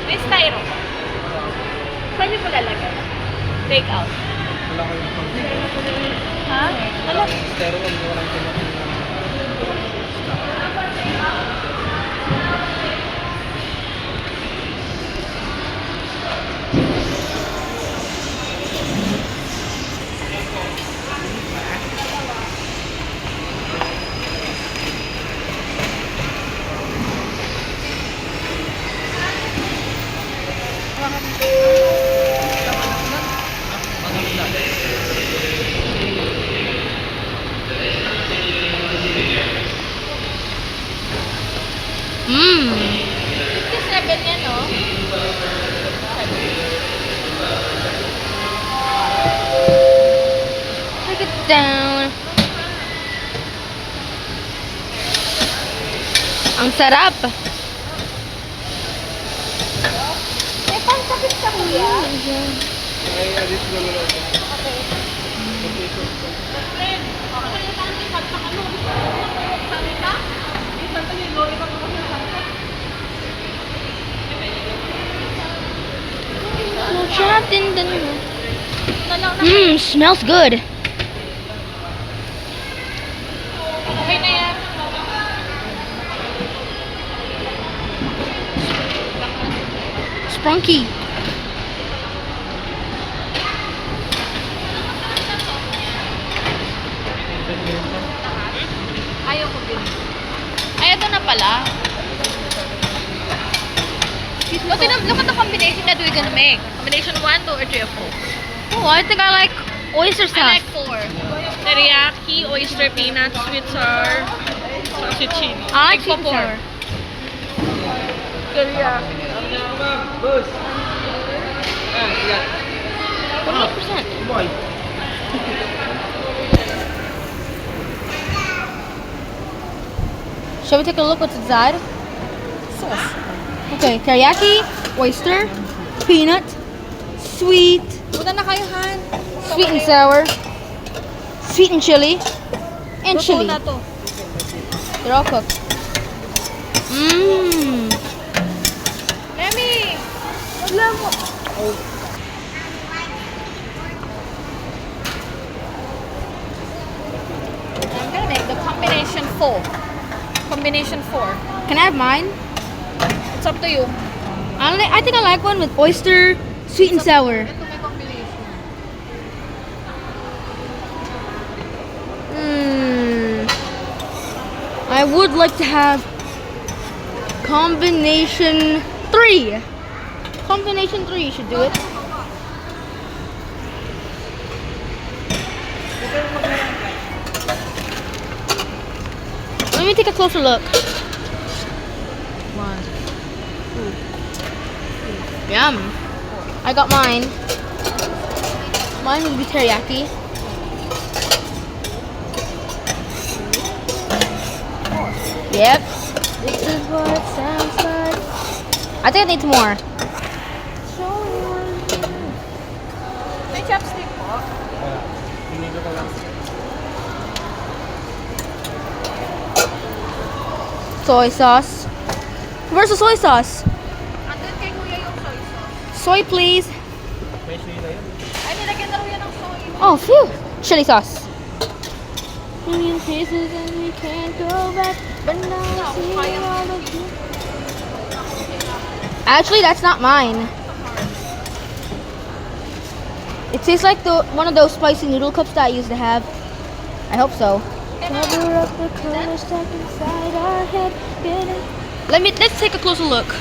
May styro. Saan niyo po lalagay? Take out. Wala ko yung pang... Ha? Wala ko yung stereo, walang pinapin na... Mmm. 57 yan, no? Take it down. Ang sarap. May pansakit ka, kuya. Ay, alis na lang ako. Okay. Friend, ako yung tanti, pagsak ano? Salita? Isang tayo, lori pa ako sa salita. Trapped in the... Nalaw na. Mmm, smells good. Okay na yan. Sprunky. Ayaw ko din. Ay, ito na pala. Look at the combination that we're gonna make. Combination 1, 2, or 3, or 4. Oh, I think I like oyster sauce. I like 4. Teriyaki, oyster, peanuts, sweet sour, sausage chili. I like Egg sweet and popor. sour. Teriyaki. Boss! Ah, yeah. 28%. Boy! Shall we take a look what's inside? Sauce. Okay, teriyaki, oyster, peanut, sweet, Punta na kayo, Han. sweet and sour, sweet and chili, and Luto chili. na to. They're all cooked. Mmm. Emi! Wala mo. I'm gonna make the combination 4. Combination 4. Can I have mine? It's up to you. I think I like one with oyster, sweet and sour. Ito may combination. I would like to have combination 3. Combination 3 should do it. Let me take a closer look. 1, 2, 3. Yum. I got mine. Mine would be teriyaki. Yep. This is what it sounds like. I think I need some more. May chopstick po. Hindi ko pa lang. Soy sauce. Where's the soy sauce? Andun kay kuya yung soy sauce. Soy, please. May suyo na yun. Ay, nilagyan na rin yan ng soy. Oh, phew. Chili sauce. Million pieces and we can't go back, but now I see all of you. Actually, that's not mine. It tastes like one of those spicy noodle cups that I used to have. I hope so. Cover up the colors stuck inside our head. Let's take a closer look.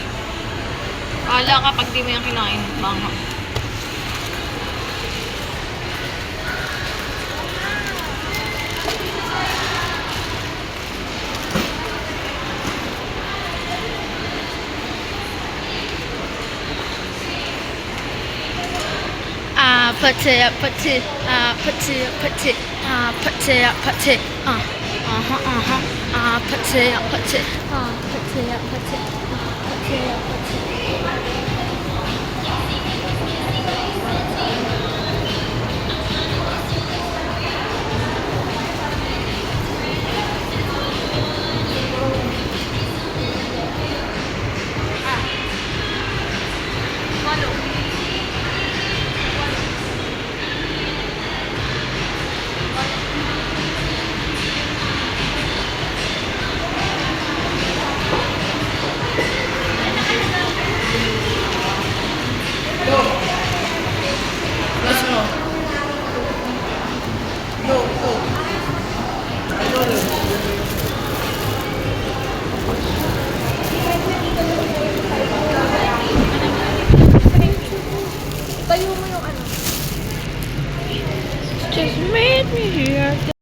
Ala ka pag di mo yung kinain. Banga. Put it, put it, put it, put it, put it, put it, put it, put it, put it, put it. here.